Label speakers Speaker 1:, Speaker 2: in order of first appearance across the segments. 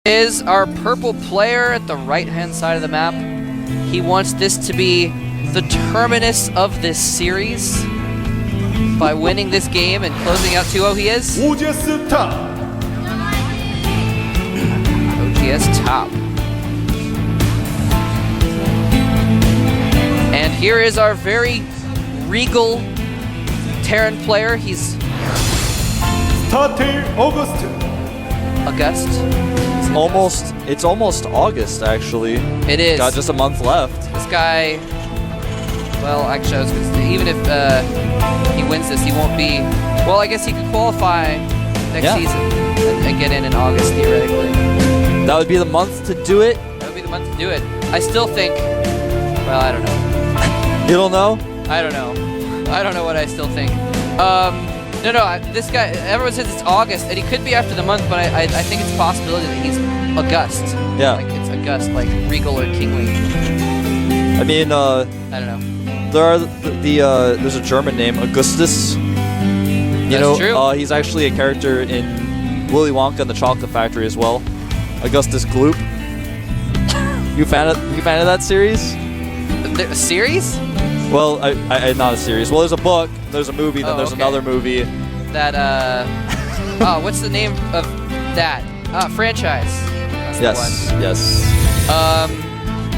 Speaker 1: Is our purple player at the right-hand side of the map. He wants this to be the terminus of this series. By winning this game and closing out 2-0, he is
Speaker 2: OGS top.
Speaker 1: OGS top. And here is our very regal Terran player. He's
Speaker 2: Starting August.
Speaker 1: August.
Speaker 3: It's almost August, actually.
Speaker 1: It is.
Speaker 3: Got just a month left.
Speaker 1: This guy, well, actually, I was going to say, even if he wins this, he won't be, well, I guess he could qualify next season and get in August, theoretically.
Speaker 3: That would be the month to do it?
Speaker 1: That would be the month to do it. I still think, well, I don't know.
Speaker 3: You don't know?
Speaker 1: I don't know. I don't know what I still think. No, this guy, everyone says it's August, and he could be after the month, but I think it's a possibility that he's August.
Speaker 3: Yeah.
Speaker 1: Like, it's August, like regal or kingly.
Speaker 3: I mean,
Speaker 1: I don't know.
Speaker 3: there are there's a German name, Augustus.
Speaker 1: That's true.
Speaker 3: He's actually a character in Willy Wonka and the Chocolate Factory as well. Augustus Gloop. You fan of that series?
Speaker 1: A series?
Speaker 3: Well, I not a series. Well, there's a book, there's a movie, then there's another movie.
Speaker 1: That oh, what's the name of that franchise? That's the one.
Speaker 3: Yes.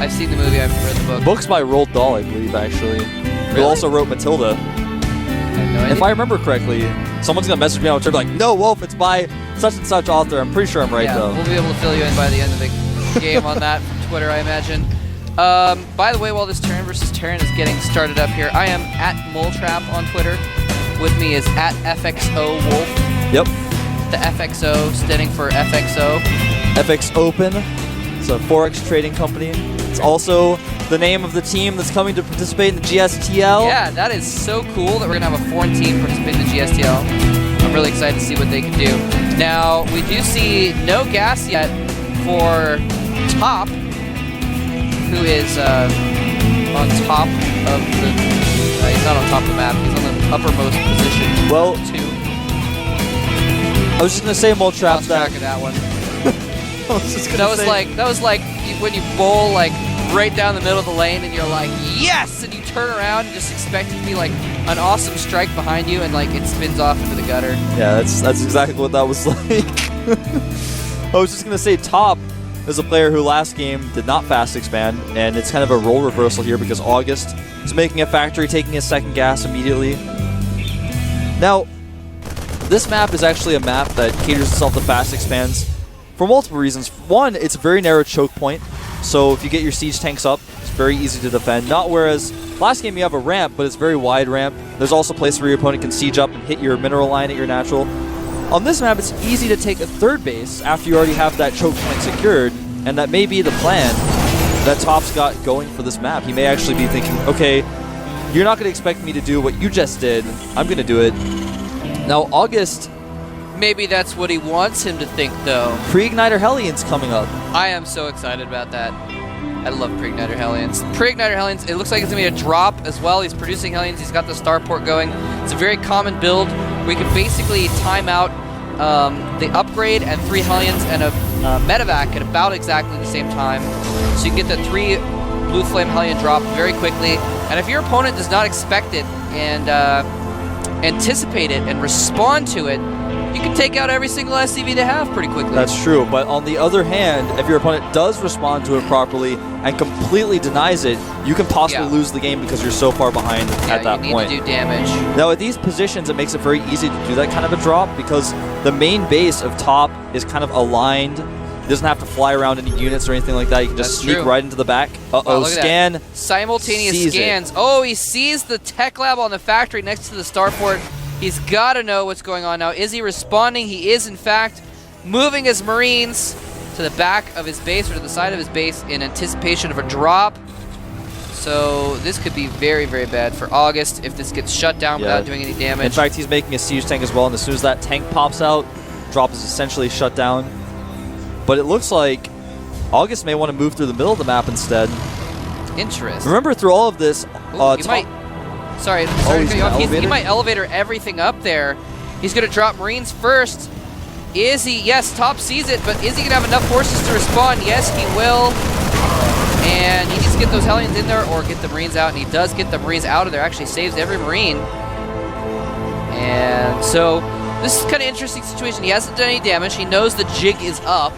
Speaker 1: I've seen the movie. I've read the book.
Speaker 3: Book's by Roald Dahl, I believe, actually. Who also wrote Matilda.
Speaker 1: I have no idea.
Speaker 3: If I remember correctly, someone's gonna message me on Twitter like, "No, Wolf, it's by such and such author." I'm pretty sure I'm right though.
Speaker 1: We'll be able to fill you in by the end of the game on that from Twitter, I imagine. By the way, while this Terran versus Terran is getting started up here, I am at Moletrap on Twitter. With me is at FXO Wolf.
Speaker 3: Yep.
Speaker 1: The FXO standing for FXO.
Speaker 3: FX Open. It's a Forex trading company. It's also the name of the team that's coming to participate in the GSTL.
Speaker 1: Yeah, that is so cool that we're going to have a foreign team participate in the GSTL. I'm really excited to see what they can do. Now, we do see no gas yet for Top, who is on top of the... he's not on top of the map. He's on the uppermost position.
Speaker 3: Well,
Speaker 1: 2.
Speaker 3: I was just going to say, Moletrap,
Speaker 1: Lost track of that one.
Speaker 3: I was just gonna
Speaker 1: That was
Speaker 3: say,
Speaker 1: like when you bowl like right down the middle of the lane and you're like, yes! And you turn around and just expect it to be like an awesome strike behind you and like it spins off into the gutter.
Speaker 3: Yeah, that's exactly what that was like. I was just going to say, Top is a player who last game did not fast expand, and it's kind of a role reversal here because August is making a factory, taking his second gas immediately. Now, this map is actually a map that caters itself to fast expands for multiple reasons. One, it's a very narrow choke point, so if you get your siege tanks up, it's very easy to defend. Not whereas last game you have a ramp, but it's a very wide ramp. There's also a place where your opponent can siege up and hit your mineral line at your natural. On this map, it's easy to take a third base after you already have that choke point secured, and that may be the plan that Top's got going for this map. He may actually be thinking, okay, you're not going to expect me to do what you just did. I'm going to do it. Now, August...
Speaker 1: Maybe that's what he wants him to think, though.
Speaker 3: Pre-Igniter Hellions coming up.
Speaker 1: I am so excited about that. I love Pre-Igniter Hellions. Pre-Igniter Hellions, it looks like it's going to be a drop as well. He's producing Hellions. He's got the starport going. It's a very common build. We can basically time out the upgrade and 3 Hellions and a medevac at about exactly the same time. So you can get the 3 Blue Flame Hellion drop very quickly. And if your opponent does not expect it and anticipate it and respond to it, you can take out every single SCV they have pretty quickly.
Speaker 3: That's true, but on the other hand, if your opponent does respond to it properly and completely denies it, you can possibly lose the game because you're so far behind at that point.
Speaker 1: You need to do damage.
Speaker 3: Now, at these positions, it makes it very easy to do that kind of a drop because the main base of Top is kind of aligned. He doesn't have to fly around any units or anything like that. You can just sneak right into the back.
Speaker 1: Wow,
Speaker 3: scan.
Speaker 1: Simultaneous scans. Oh, he sees the tech lab on the factory next to the starport. He's got to know what's going on now. Is he responding? He is, in fact, moving his Marines to the back of his base or to the side of his base in anticipation of a drop. So this could be very, very bad for August if this gets shut down without doing any damage.
Speaker 3: In fact, he's making a siege tank as well, and as soon as that tank pops out, drop is essentially shut down. But it looks like August may want to move through the middle of the map instead.
Speaker 1: Interesting.
Speaker 3: Remember, through all of this,
Speaker 1: Sorry to cut you off. He might elevator everything up there. He's going to drop Marines first. Is he? Yes, Top sees it, but is he gonna have enough forces to respond? Yes, he will. And he needs to get those Hellions in there or get the Marines out, and he does get the Marines out of there. Actually saves every Marine. And so this is kind of an interesting situation. He hasn't done any damage. He knows the jig is up.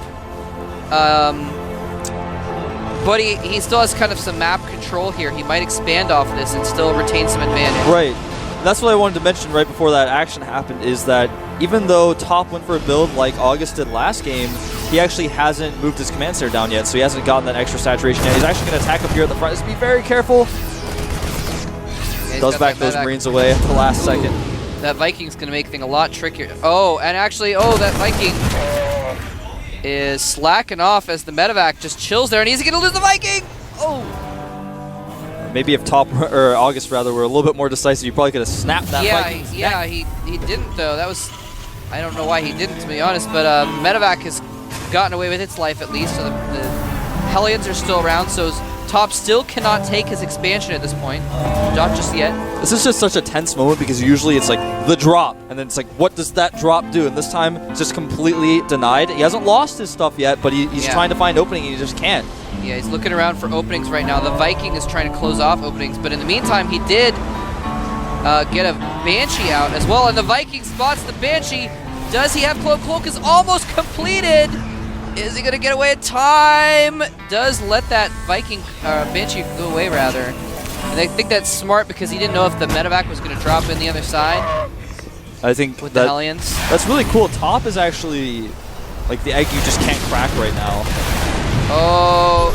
Speaker 1: But he still has kind of some map control here. He might expand off this and still retain some advantage.
Speaker 3: Right. And that's what I wanted to mention right before that action happened, is that even though Top went for a build like August did last game, he actually hasn't moved his command center down yet, so he hasn't gotten that extra saturation yet. He's actually going to attack up here at the front. Just be very careful.
Speaker 1: Yeah,
Speaker 3: does back those Marines away at the last second.
Speaker 1: That Viking's going to make things a lot trickier. Oh, and actually, that Viking is slacking off as the medevac just chills there, and he's going to lose the Viking! Oh!
Speaker 3: Maybe if Top, or August rather, were a little bit more decisive, you probably could have snapped that Viking.
Speaker 1: Yeah, he didn't, though. That was... I don't know why he didn't, to be honest, but medevac has gotten away with its life, at least, so the Hellions are still around, so Top still cannot take his expansion at this point. Not just yet.
Speaker 3: This is just such a tense moment because usually it's like the drop, and then it's like, what does that drop do? And this time, it's just completely denied. He hasn't lost his stuff yet, but he's trying to find opening, and he just can't.
Speaker 1: Yeah, he's looking around for openings right now. The Viking is trying to close off openings, but in the meantime, he did get a Banshee out as well, and the Viking spots the Banshee. Does he have Cloak? Cloak is almost completed. Is he going to get away in time? Does let that Viking, Banshee go away, rather. And I think that's smart because he didn't know if the medevac was going to drop in the other side.
Speaker 3: I think
Speaker 1: with the Hellions.
Speaker 3: That's really cool. Top is actually like the egg you just can't crack right now.
Speaker 1: Oh.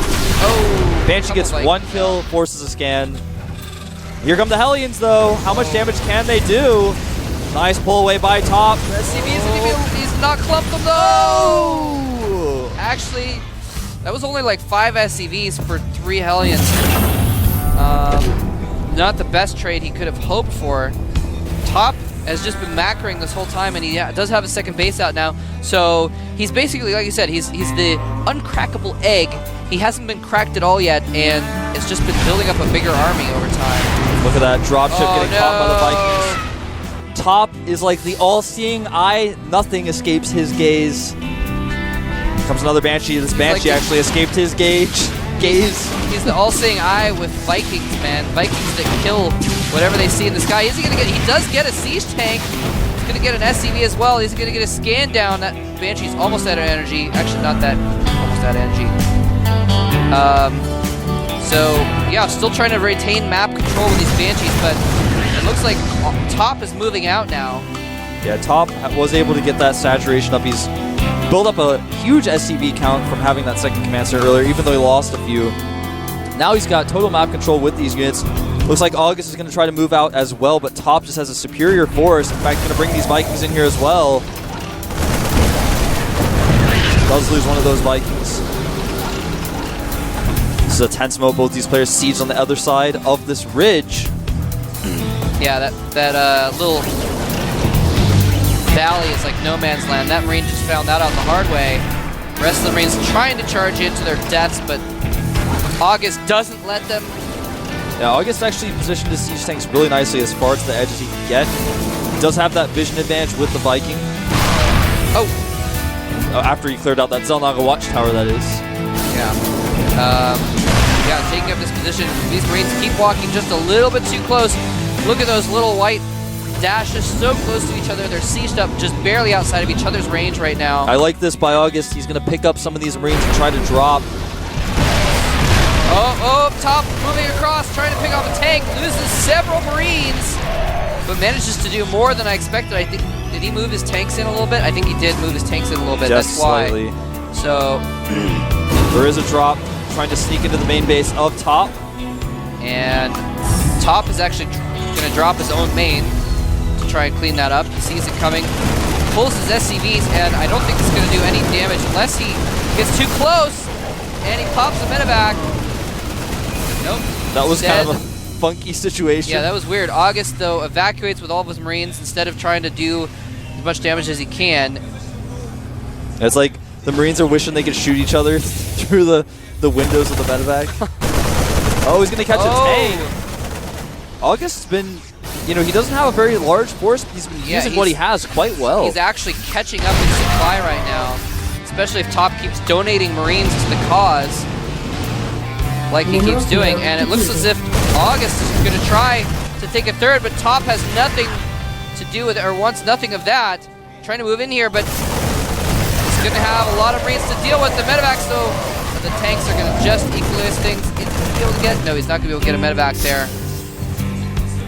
Speaker 3: Banshee gets one kill, forces a scan. Here come the Hellions, though. How much damage can they do? Nice pull away by Top.
Speaker 1: He's not clumped them, though. Actually, that was only like 5 SCVs for 3 Hellions. Not the best trade he could have hoped for. Top has just been macroing this whole time, and he does have a second base out now. So he's basically, like you said, he's the uncrackable egg. He hasn't been cracked at all yet, and it's just been building up a bigger army over time.
Speaker 3: Look at that dropship getting caught by the Vikings. Top is like the all-seeing eye. Nothing escapes his gaze. Comes another Banshee. This Banshee actually escaped his gaze.
Speaker 1: He's the all-seeing eye with Vikings, man. Vikings that kill whatever they see in the sky. Is he gonna get? He does get a siege tank. He's gonna get an SCV as well. He's gonna get a scan down. That Banshee's almost out of energy. Actually, not that. Almost out of energy. So yeah, still trying to retain map control with these Banshees, but it looks like Top is moving out now.
Speaker 3: Yeah, Top was able to get that saturation up. He's built up a huge SCV count from having that second command center earlier, even though he lost a few. Now he's got total map control with these units. Looks like August is going to try to move out as well, but Top just has a superior force. In fact, going to bring these Vikings in here as well. Does lose one of those Vikings. This is a tense mode. Both these players siege on the other side of this ridge.
Speaker 1: Yeah, that little valley is like no man's land. That Marine just found that out the hard way. The rest of the Marines trying to charge into their deaths, but August doesn't let them.
Speaker 3: Yeah, August actually positioned his siege tanks really nicely as far to the edge as he can get. He does have that vision advantage with the Viking. After he cleared out that Zelnaga watchtower, that is.
Speaker 1: Yeah, taking up this position. These Marines keep walking just a little bit too close. Look at those little white dashes so close to each other. They're sieged up just barely outside of each other's range right now.
Speaker 3: I like this by August. He's going to pick up some of these Marines and try to drop.
Speaker 1: Top moving across, trying to pick off a tank. Loses several Marines, but manages to do more than I expected. I think, did he move his tanks in a little bit? I think he did move his tanks in a little bit.
Speaker 3: Just
Speaker 1: That's why.
Speaker 3: slightly.
Speaker 1: So
Speaker 3: there is a drop, trying to sneak into the main base of Top.
Speaker 1: And Top is actually going to drop his own main to try and clean that up. He sees it coming, pulls his SCVs, and I don't think it's going to do any damage unless he gets too close and he pops the medevac. Nope.
Speaker 3: That was kind of a funky situation.
Speaker 1: Yeah, that was weird. August, though, evacuates with all of his Marines instead of trying to do as much damage as he can.
Speaker 3: It's like the Marines are wishing they could shoot each other through the windows of the medevac. Oh, he's going to catch a tank. August's been you know, he doesn't have a very large force, but he's been using what he has quite well.
Speaker 1: He's actually catching up in supply right now, especially if Top keeps donating Marines to the cause, like he keeps doing. And it looks as if August is going to try to take a third, but Top has nothing to do with it, or wants nothing of that. Trying to move in here, but he's going to have a lot of Marines to deal with. The medevacs, though, the tanks are going to just equalize things. Is he going to be able to get? No, he's not going to be able to get a medevac there.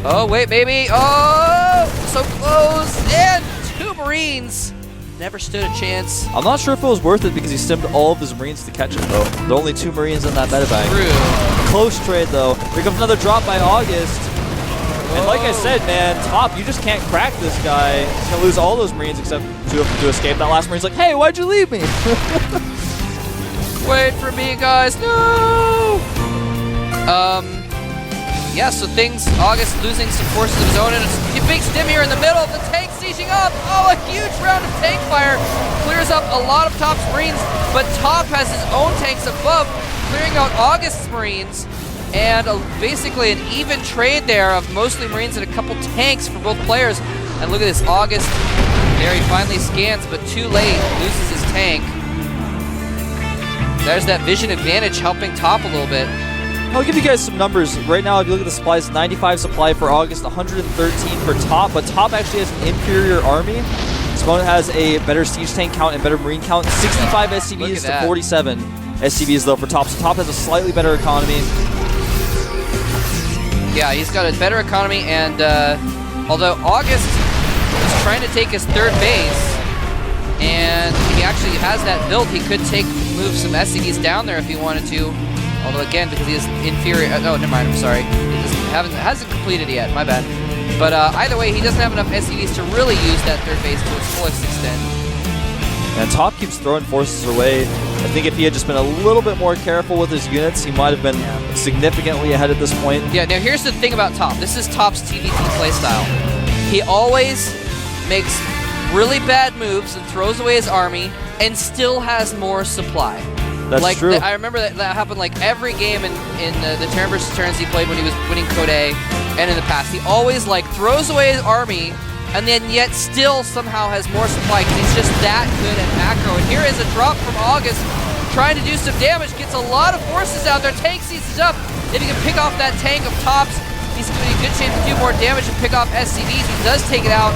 Speaker 1: Oh, wait, maybe. Oh, so close. And 2 Marines. Never stood a chance.
Speaker 3: I'm not sure if it was worth it because he stimmed all of his Marines to catch him, though. There are only 2 Marines in that medevac.
Speaker 1: True.
Speaker 3: Close trade, though. Here comes another drop by August. And like I said, man, Top, you just can't crack this guy. He's going to lose all those Marines except 2 of them to escape. That last Marine's like, hey, why'd you leave me?
Speaker 1: Wait for me, guys. No! Yeah, so things, August losing some forces of his own, and a big stim here in the middle. The tank sieging up. Oh, a huge round of tank fire. Clears up a lot of Top's Marines, but Top has his own tanks above, clearing out August's Marines. And basically an even trade there of mostly Marines and a couple tanks for both players. And look at this, August, there he finally scans, but too late, loses his tank. There's that vision advantage helping Top a little bit.
Speaker 3: I'll give you guys some numbers. Right now, if you look at the supplies, 95 supply for August, 113 for Top, but Top actually has an inferior army. His opponent has a better siege tank count and better Marine count. 65 SCVs to 47 SCVs, though, for Top. So Top has a slightly better economy.
Speaker 1: Yeah, he's got a better economy, and although August is trying to take his 3rd base, and he actually has that built, he could move some SCVs down there if he wanted to. Although again, because he is inferior. Oh, never mind. I'm sorry. He hasn't completed yet. My bad. But either way, he doesn't have enough SCVs to really use that 3rd base to its fullest extent.
Speaker 3: And Top keeps throwing forces away. I think if he had just been a little bit more careful with his units, he might have been significantly ahead at this point.
Speaker 1: Yeah. Now here's the thing about Top. This is Top's TVT playstyle. He always makes really bad moves and throws away his army, and still has more supply.
Speaker 3: That's true.
Speaker 1: I remember that happened like every game in the turn versus turns he played when he was winning Code A, and in the past. He always like throws away his army, and then yet still somehow has more supply because he's just that good at macro. And here is a drop from August, trying to do some damage, gets a lot of forces out there. Tank seizes up. If he can pick off that tank of Tops, he's going to be a good chance to do more damage and pick off SCVs. He does take it out,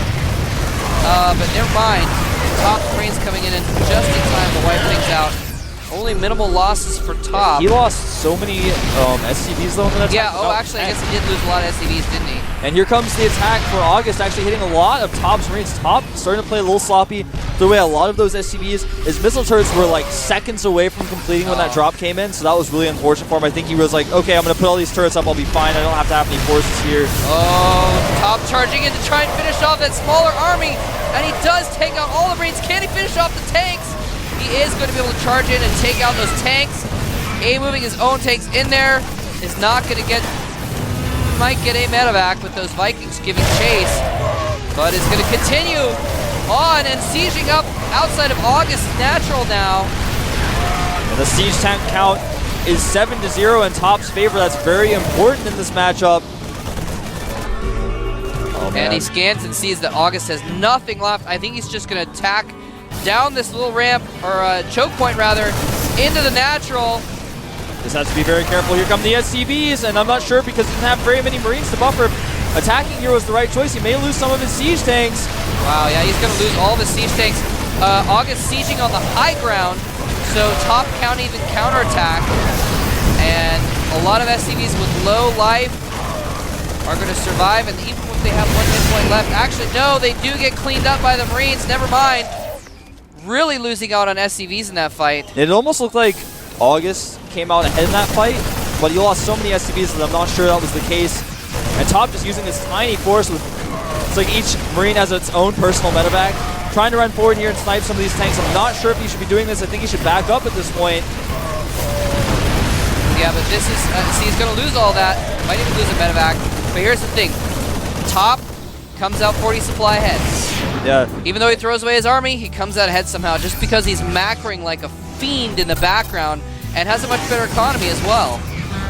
Speaker 1: but never mind. Top's Marines coming in just in time to wipe things out. Only minimal losses for Top.
Speaker 3: He lost so many SCVs though in that attack.
Speaker 1: Yeah, actually, I guess he did lose a lot of SCVs, didn't he?
Speaker 3: And here comes the attack for August, actually hitting a lot of Top's Marines. Top starting to play a little sloppy, threw away a lot of those SCVs. His missile turrets were like seconds away from completing when that drop came in, so that was really unfortunate for him. I think he was like, okay, I'm going to put all these turrets up, I'll be fine, I don't have to have any forces here.
Speaker 1: Oh, Top charging in to try and finish off that smaller army, and he does take out all the Marines. Can he finish off the tanks? He is going to be able to charge in and take out those tanks. Moving his own tanks in there is not going to get... Might get a medevac with those Vikings giving chase, but is going to continue on and sieging up outside of August's natural now.
Speaker 3: And the siege tank count is 7-0 in Top's favor. That's very important in this matchup. Oh, man.
Speaker 1: And he scans and sees that August has nothing left. I think he's just going to attack down this little ramp, or choke point rather, into the natural.
Speaker 3: Just has to be very careful. Here come the SCVs, and I'm not sure because he doesn't have very many Marines to buffer. Attacking here was the right choice. He may lose some of his siege tanks.
Speaker 1: Wow, yeah, he's going to lose all of his siege tanks. August sieging on the high ground, so Top can't even counterattack. And a lot of SCVs with low life are going to survive, and even if they have 1 hit point left, actually, no, they do get cleaned up by the Marines. Never mind. Really losing out on SCVs in that fight.
Speaker 3: It almost looked like August came out ahead in that fight, but he lost so many SCVs that I'm not sure that was the case. And Top just using this tiny force with, it's like each Marine has its own personal medevac. Trying to run forward here and snipe some of these tanks. I'm not sure if he should be doing this. I think he should back up at this point.
Speaker 1: Yeah, but this is, see, he's going to lose all that. Might even lose a medevac. But here's the thing. Top comes out 40 supply ahead.
Speaker 3: Yeah.
Speaker 1: Even though he throws away his army, he comes out ahead somehow just because he's macroing like a fiend in the background and has a much better economy as well.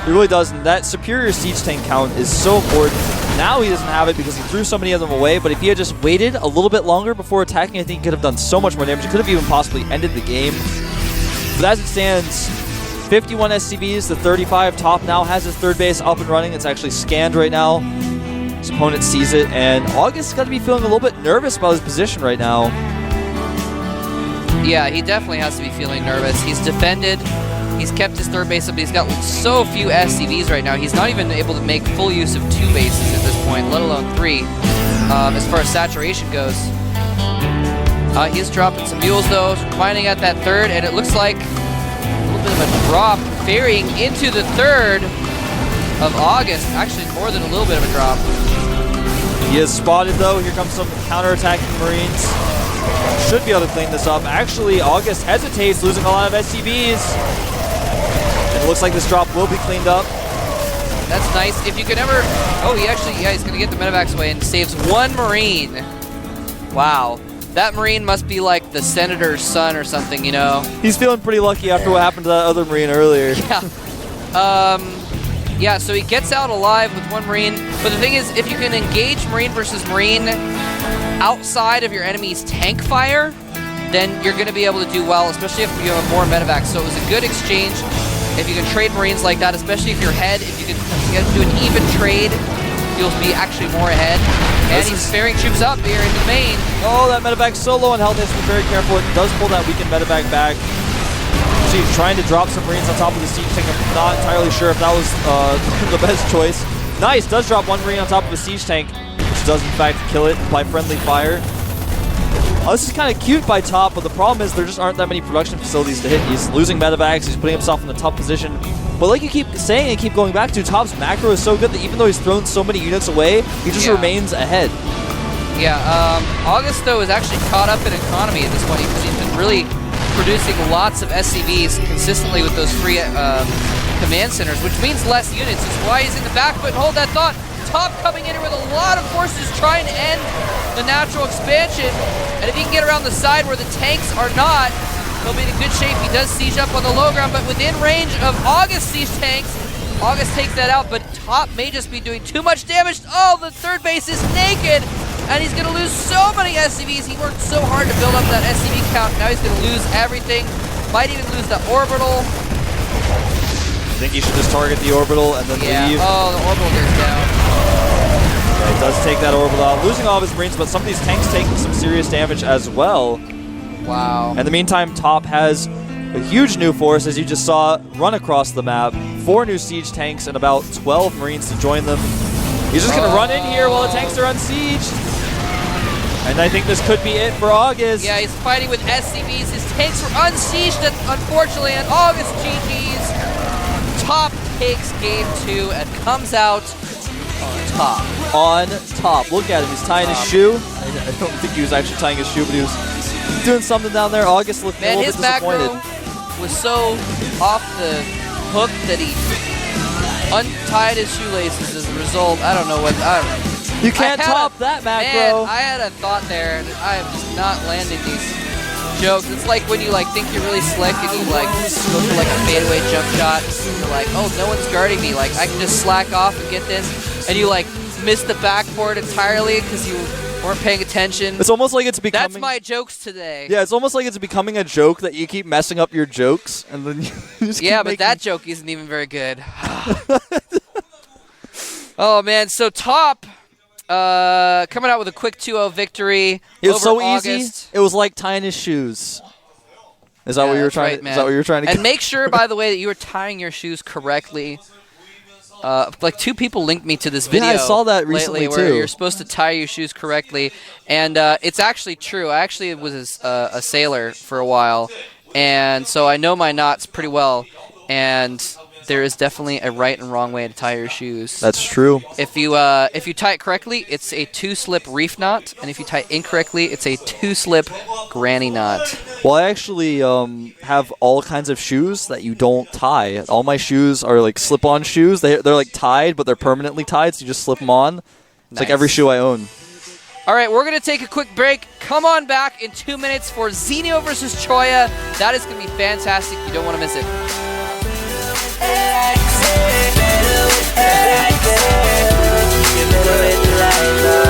Speaker 3: He really does, and that superior siege tank count is so important. Now he doesn't have it because he threw so many of them away, but if he had just waited a little bit longer before attacking, I think he could have done so much more damage. He could have even possibly ended the game. But as it stands, 51 SCVs to 35. Top now has his third base up and running. It's actually scanned right now. His opponent sees it, and August's got to be feeling a little bit nervous about his position right now.
Speaker 1: Yeah, he definitely has to be feeling nervous. He's defended. He's kept his third base up. He's got so few SCVs right now. He's not even able to make full use of 2 bases at this point, let alone 3, as far as saturation goes. He's dropping some mules, though, finding at that third, and it looks like a little bit of a drop ferrying into the third of August. Actually, more than a little bit of a drop.
Speaker 3: He is spotted, though. Here comes some counterattacking Marines. Should be able to clean this up. Actually, August hesitates, losing a lot of SCVs. It looks like this drop will be cleaned up.
Speaker 1: That's nice. If you can ever... Oh, he's going to get the medevacs away and saves 1 Marine. Wow. That Marine must be like the Senator's son or something, you know?
Speaker 3: He's feeling pretty lucky after what happened to that other Marine earlier.
Speaker 1: Yeah. Yeah, so he gets out alive with 1 Marine. But the thing is, if you can engage Marine versus Marine outside of your enemy's tank fire, then you're going to be able to do well, especially if you have more medevacs. So it was a good exchange. If you can trade Marines like that, especially if you're ahead, if you can do an even trade, you'll be actually more ahead. And he's ferrying troops up here in the main.
Speaker 3: Oh, that medevac so low on health. He has to be very careful. It does pull that weakened medevac back. So he's trying to drop some Marines on top of the siege tank. I'm not entirely sure if that was the best choice. Nice, does drop 1 Marine on top of a siege tank, which does in fact kill it by friendly fire. This is kind of cute by Top, but the problem is there just aren't that many production facilities to hit. He's losing medevacs, he's putting himself in the tough position. But like you keep saying and keep going back to, Top's macro is so good that even though he's thrown so many units away, he just remains ahead.
Speaker 1: Yeah, August, though, is actually caught up in economy at this point because he's been really producing lots of SCVs consistently with those 3 command centers, which means less units. Is why he's in the back foot. Hold that thought. Top coming in here with a lot of forces trying to end the natural expansion. And if he can get around the side where the tanks are not, he'll be in good shape. He does siege up on the low ground, but within range of August siege tanks, August takes that out, but Top may just be doing too much damage. Oh, the third base is naked, and he's going to lose so many SCVs. He worked so hard to build up that SCV count. Now he's going to lose everything. Might even lose the orbital.
Speaker 3: I think he should just target the orbital and then leave.
Speaker 1: Oh, the orbital goes down.
Speaker 3: Yeah, he does take that orbital out, losing all of his Marines, but some of these tanks taking some serious damage as well.
Speaker 1: Wow.
Speaker 3: In the meantime, Top has a huge new force, as you just saw, run across the map. 4 new siege tanks and about 12 Marines to join them. He's just going to run in here while the tanks are unsieged. And I think this could be it for August.
Speaker 1: Yeah, he's fighting with SCVs. His tanks were unsieged, unfortunately, and August GG's. Top takes game 2 and comes out on top.
Speaker 3: On top. Look at him. He's tying his shoe. I don't think he was actually tying his shoe, but he was doing something down there. August looked a little bit disappointed.
Speaker 1: Man, his macro was so off the hook that he untied his shoelaces as a result. I don't know what.
Speaker 3: You can't top that macro.
Speaker 1: Man, I had a thought there, and I am just not landing these jokes. It's like when you think you're really slick and you go for like a fadeaway jump shot. You're like, oh, no one's guarding me. Like I can just slack off and get this, and you miss the backboard entirely because you weren't paying attention.
Speaker 3: It's almost like it's becoming...
Speaker 1: That's my jokes today.
Speaker 3: Yeah, it's almost like it's becoming a joke that you keep messing up your jokes, and then you just keep
Speaker 1: but that joke isn't even very good. Oh, man. So Top coming out with a quick 2-0 victory.
Speaker 3: It was so
Speaker 1: August.
Speaker 3: easy. It was like tying his shoes. Is that what you were trying?
Speaker 1: Right,
Speaker 3: is that what you were trying to?
Speaker 1: And make sure, by the way, that you were tying your shoes correctly. 2 people linked me to this video.
Speaker 3: Yeah, I saw that recently
Speaker 1: lately, where
Speaker 3: too.
Speaker 1: you're supposed to tie your shoes correctly, and it's actually true. I actually was a sailor for a while, and so I know my knots pretty well. And there is definitely a right and wrong way to tie your shoes.
Speaker 3: That's true.
Speaker 1: If you tie it correctly, it's a 2-slip reef knot, and if you tie it incorrectly, it's a 2-slip granny knot.
Speaker 3: Well, I actually have all kinds of shoes that you don't tie. All my shoes are like slip-on shoes. They're like tied, but they're permanently tied, so you just slip them on. It's like every shoe I own.
Speaker 1: All right, we're going to take a quick break. Come on back in 2 minutes for Xenio versus Choya. That is going to be fantastic. You don't want to miss it.
Speaker 2: Exit. Canada.